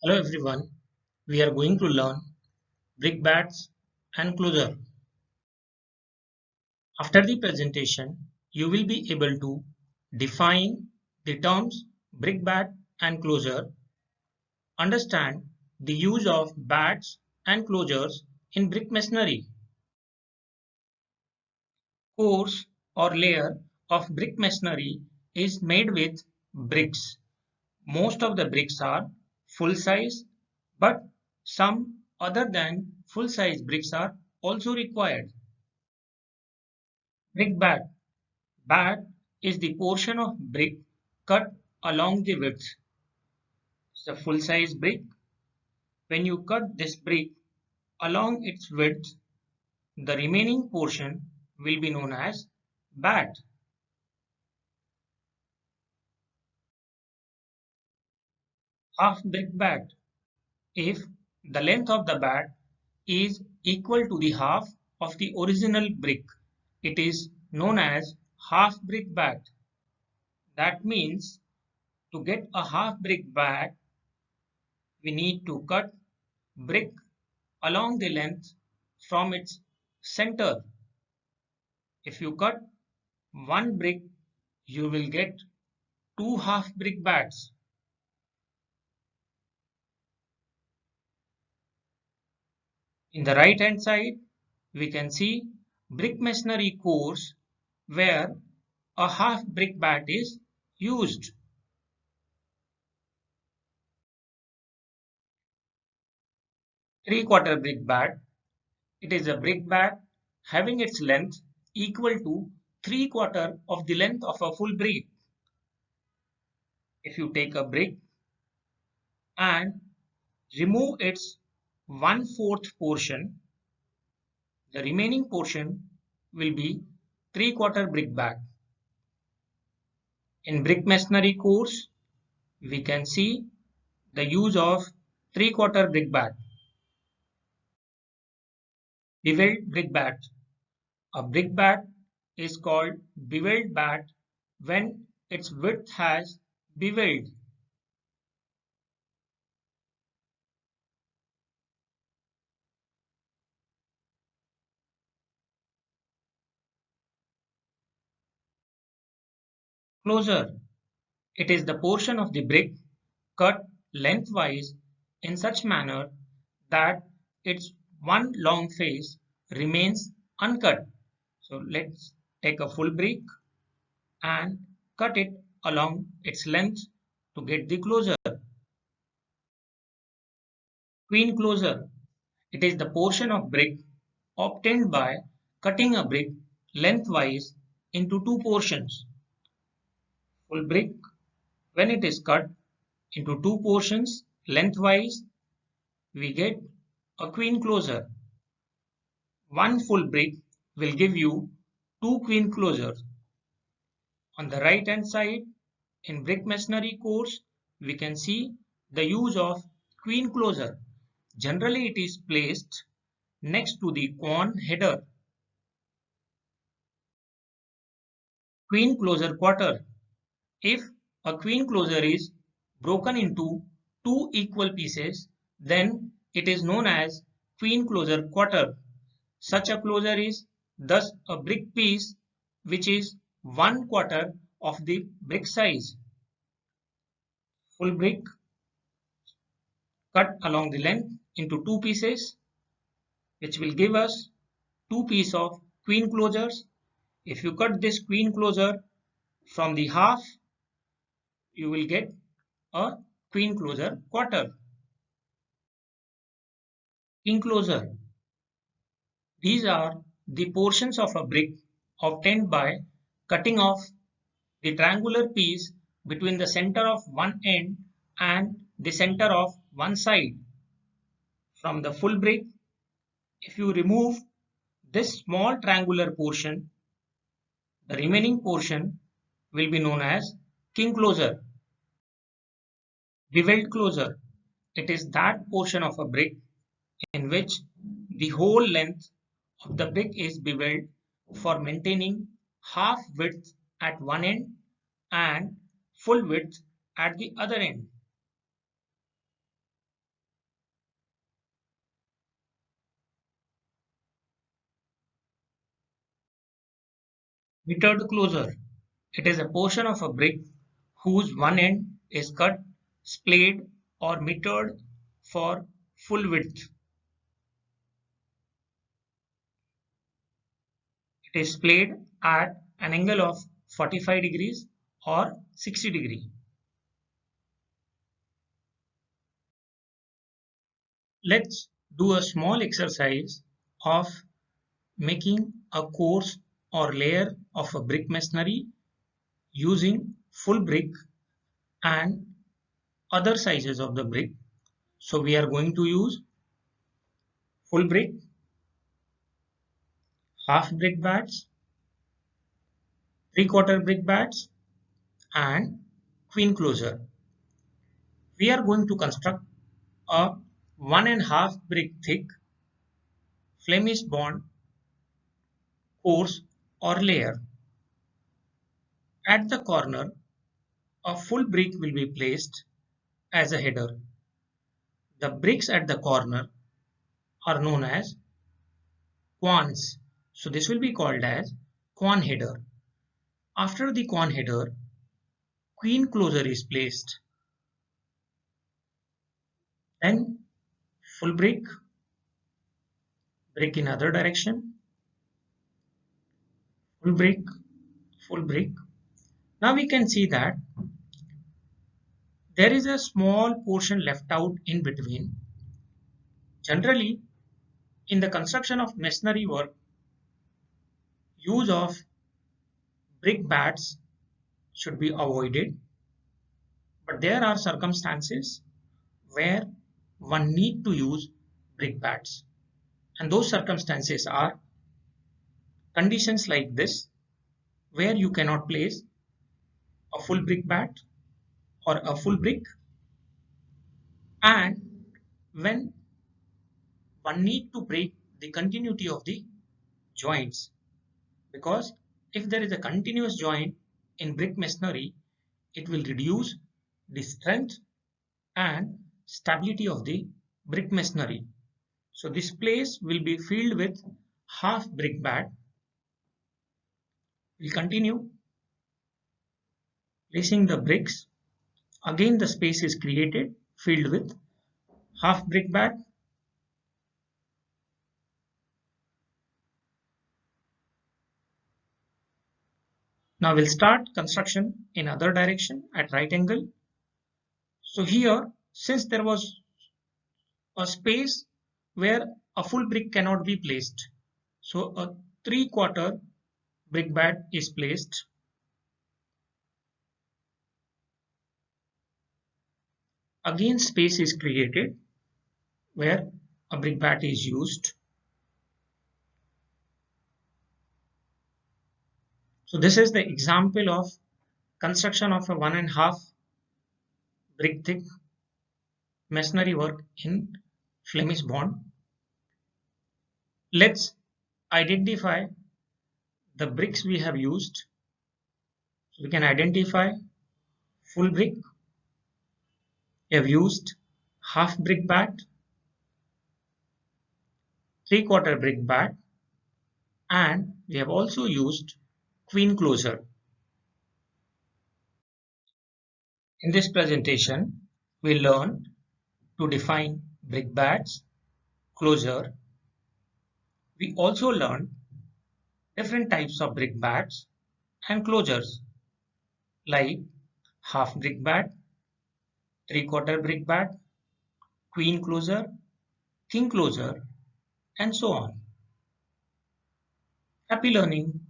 Hello everyone, we are going to learn brickbats and closure. After the presentation, you will be able to define the terms brickbat and closure, understand the use of bats and closures in brick masonry. Course or layer of brick masonry is made with bricks. Most of the bricks are full size, but some other than full size bricks are also required. Brick bat. Bat is the portion of brick cut along the width. It's a full size brick. When you cut this brick along its width, the remaining portion will be known as bat. Half brick bat. If the length of the bat is equal to the half of the original brick, it is known as half brick bat. That means to get a half brick bat, we need to cut brick along the length from its center. If you cut one brick, you will get two half brick bats. In the right hand side, we can see brick masonry course where a half brick bat is used. Three-quarter brick bat. It is a brick bat having its length equal to three-quarter of the length of a full brick. If you take a brick and remove its one-fourth portion, the remaining portion will be three-quarter brick bat. In brick masonry course, we can see the use of three-quarter brick bat. Beveled brick bat. A brick bat is called beveled bat when its width has beveled. Closure. It is the portion of the brick cut lengthwise in such manner that its one long face remains uncut. So let's take a full brick and cut it along its length to get the closure. Queen closure. It is the portion of brick obtained by cutting a brick lengthwise into two portions. Full brick, when it is cut into two portions lengthwise, we get a queen closure. One full brick will give you two queen closures. On the right hand side, in brick masonry course, we can see the use of queen closure. Generally, it is placed next to the quon header. Queen closure quarter. If a queen closure is broken into two equal pieces, then it is known as queen closure quarter. Such a closure is thus a brick piece which is one quarter of the brick size. Full brick cut along the length into two pieces, which will give us two pieces of queen closures. If you cut this queen closure from the half, you will get a queen closure quarter. King closure. These are the portions of a brick obtained by cutting off the triangular piece between the center of one end and the center of one side. From the full brick, if you remove this small triangular portion, the remaining portion will be known as king closure. Beveled closure. It is that portion of a brick in which the whole length of the brick is beveled for maintaining half width at one end and full width at the other end. Mitred closure. It is a portion of a brick whose one end is cut, splayed or mitred for full width. It is splayed at an angle of 45 degrees or 60 degrees. Let's do a small exercise of making a course or layer of a brick masonry using full brick and other sizes of the brick. So we are going to use full brick, half brick bats, 3/4 brick bats and queen closure. We are going to construct a 1.5 brick thick Flemish bond course or layer. At the corner, a full brick will be placed as a header. The bricks at the corner are known as quans. So this will be called as quan header. After the quan header, queen closure is placed. Then full brick, brick in other direction, full brick, full brick. Now we can see that there is a small portion left out in between. Generally, in the construction of masonry work, use of brick bats should be avoided, but there are circumstances where one need to use brick bats, and those circumstances are conditions like this, where you cannot place a full brick bat or a full brick, and when one need to break the continuity of the joints, because if there is a continuous joint in brick masonry, it will reduce the strength and stability of the brick masonry. So this place will be filled with half brick bat. We'll continue placing the bricks. Again the space is created, filled with half brick bat. Now we'll start construction in other direction at right angle. So here, since there was a space where a full brick cannot be placed, so a 3/4 brick bat is placed. Again space is created where a brick bat is used. So this is the example of construction of a 1.5 brick thick masonry work in Flemish bond. Let's identify the bricks we have used. So we can identify full brick. We have used half brick bat, 3/4 brick bat, and we have also used queen closure. In this presentation, we learn to define brick bats, closure. We also learned different types of brick bats and closures like half brick bat, 3/4 brick bat, queen closure, king closure, and so on. Happy learning!